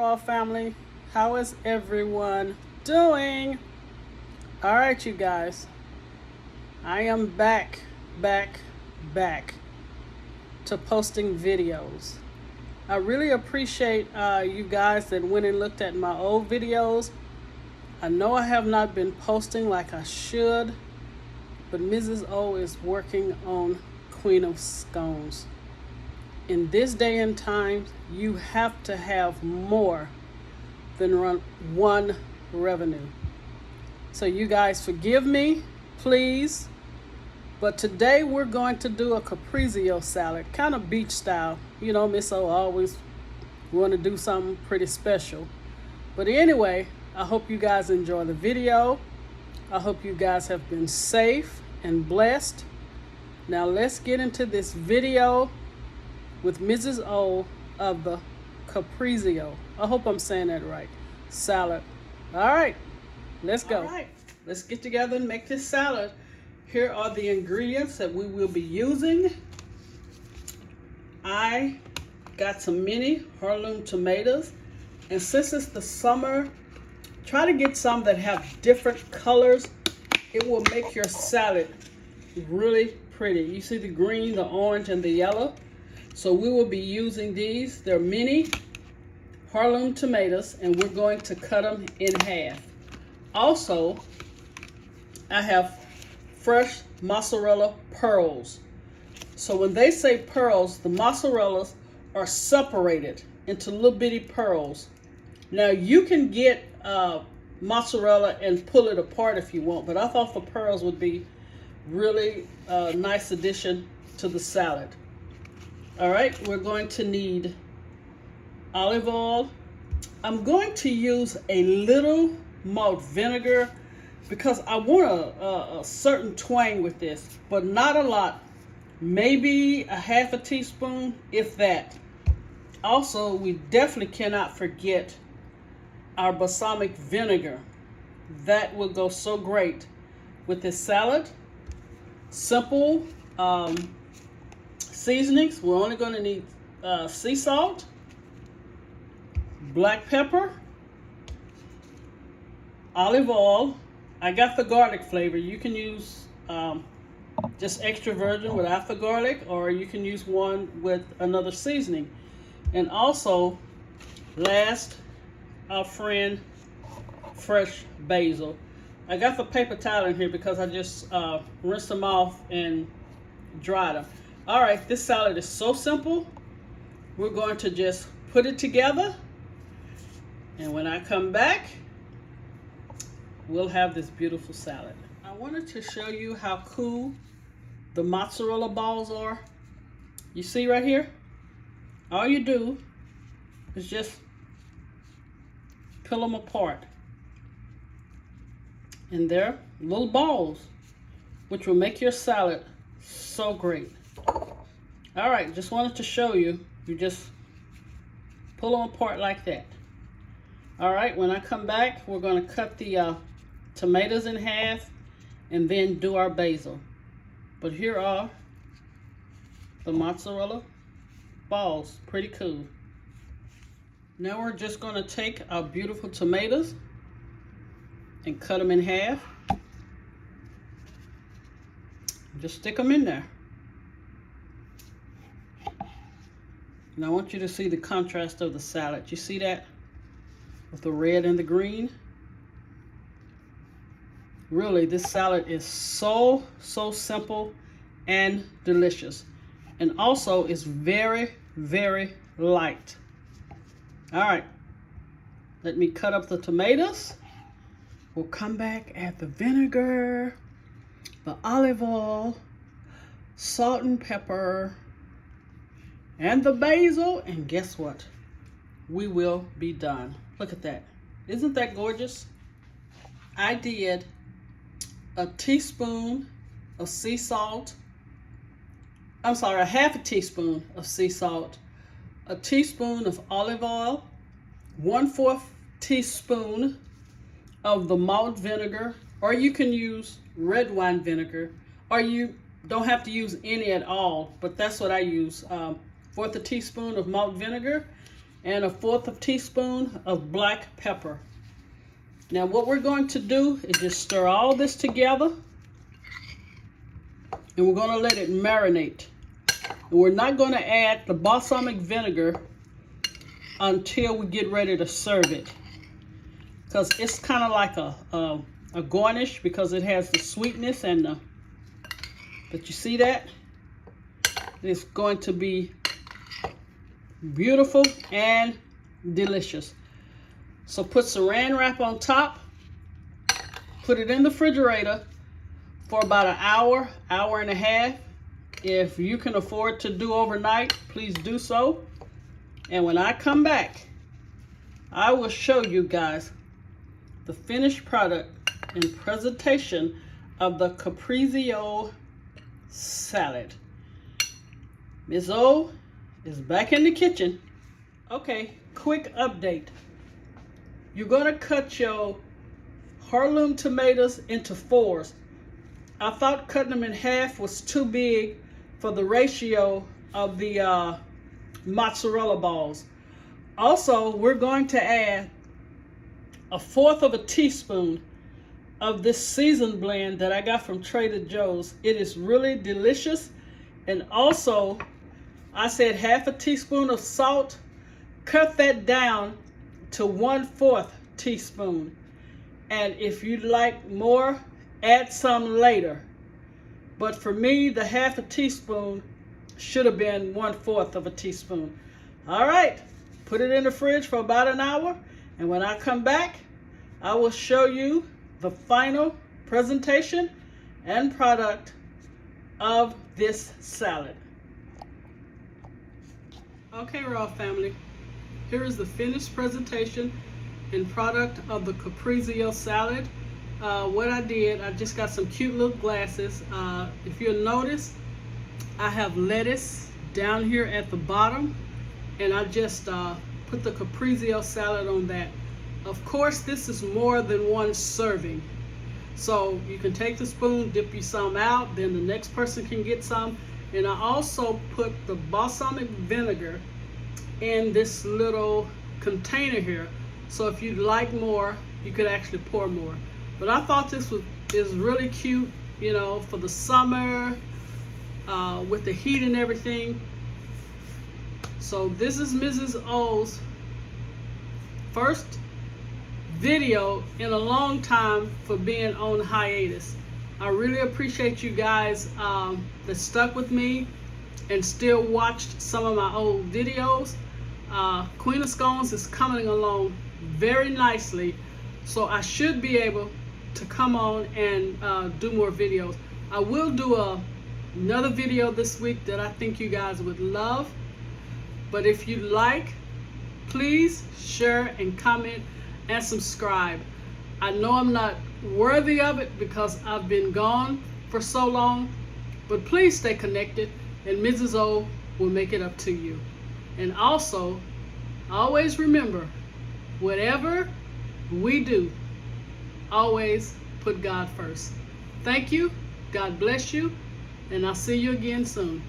overall family. How is everyone doing? All right, you guys. I am back to posting videos. I really appreciate you guys that went and looked at my old videos. I know I have not been posting like I should, but Mrs. O is working on Queen of Scones. In this day and time, you have to have more than one revenue. So you guys forgive me, please. But today we're going to do a Caprese salad, kind of beach style. You know, Miss O always want to do something pretty special. But anyway, I hope you guys enjoy the video. I hope you guys have been safe and blessed. Now let's get into this video with Mrs. O of the Caprese. I hope I'm saying that right. Salad. All right, let's go. All right, let's get together and make this salad. Here are the ingredients that we will be using. I got some mini heirloom tomatoes, and since it's the summer, try to get some that have different colors. It will make your salad really pretty. You see the green, the orange, and the yellow. So we will be using these. They're mini heirloom tomatoes, and we're going to cut them in half. Also, I have fresh mozzarella pearls. So when they say pearls, the mozzarellas are separated into little bitty pearls. Now you can get mozzarella and pull it apart if you want, but I thought the pearls would be really a nice addition to the salad. All right, we're going to need olive oil. I'm going to use a little malt vinegar because I want a certain twang with this, but not a lot. Maybe a half a teaspoon, if that. Also, we definitely cannot forget our balsamic vinegar. That will go so great with this salad. Simple seasonings. We're only going to need sea salt, black pepper, olive oil. I got the garlic flavor. You can use just extra virgin without the garlic, or you can use one with another seasoning. And also, last, our friend, fresh basil. I got the paper towel in here because I just rinsed them off and dried them. All right, this salad is so simple. We're going to just put it together, and when I come back, we'll have this beautiful salad. I wanted to show you how cool the mozzarella balls are. You see right here? All you do is just peel them apart. And they're little balls, which will make your salad so great. All right, just wanted to show you. You just pull them apart like that. All right, when I come back, we're going to cut the tomatoes in half and then do our basil. But here are the mozzarella balls. Pretty cool. Now we're just going to take our beautiful tomatoes and cut them in half. Just stick them in there. And I want you to see the contrast of the salad. You see that? With the red and the green. Really, this salad is so simple and delicious. And also, it's very, very light. All right. Let me cut up the tomatoes. We'll come back, add the vinegar, the olive oil, salt and pepper, and the basil. And guess what? We will be done. Look at that. Isn't that gorgeous? I did a teaspoon of sea salt. I'm sorry, a half a teaspoon of sea salt, a teaspoon of olive oil, 1/4 teaspoon of the malt vinegar, or you can use red wine vinegar, or you don't have to use any at all, but that's what I use. 1/4 teaspoon of malt vinegar, and 1/4 teaspoon of black pepper. Now what we're going to do is just stir all this together, and we're going to let it marinate. And we're not going to add the balsamic vinegar until we get ready to serve it, because it's kind of like a garnish, because it has the sweetness and the, but you see that? It's going to be beautiful and delicious. So put saran wrap on top, put it in the refrigerator for about an hour, hour and a half. If you can afford to do overnight, please do so. And when I come back, I will show you guys the finished product and presentation of the Caprese salad. Ms. O is back in the kitchen. Okay, quick update. You're gonna cut your heirloom tomatoes into 4s. I thought cutting them in half was too big for the ratio of the mozzarella balls. Also, we're going to add 1/4 teaspoon of this seasoned blend that I got from Trader Joe's. It is really delicious. And also, I said 1/2 teaspoon of salt. Cut that down to 1/4 teaspoon. And if you'd like more, add some later. But for me, the 1/2 teaspoon should have been 1/4 teaspoon. All right, put it in the fridge for about an hour. And when I come back, I will show you the final presentation and product of this salad. Okay, Raw family, here is the finished presentation and product of the Caprese salad. What I did, I just got some cute little glasses. If you'll notice, I have lettuce down here at the bottom, and I just put the Caprese salad on that. Of course, this is more than one serving. So you can take the spoon, dip you some out, then the next person can get some. And I also put the balsamic vinegar in this little container here. So if you'd like more, you could actually pour more. But I thought this is really cute, you know, for the summer, with the heat and everything. So this is Mrs. O's first video in a long time for being on hiatus. I really appreciate you guys that stuck with me and still watched some of my old videos. Queen of Scones is coming along very nicely, so I should be able to come on and do more videos. I will do another video this week that I think you guys would love. But if you like, please share and comment and subscribe. I know I'm not worthy of it because I've been gone for so long, but please stay connected and Mrs. O will make it up to you. And also, always remember, whatever we do, always put God first. Thank you, God bless you, and I'll see you again soon.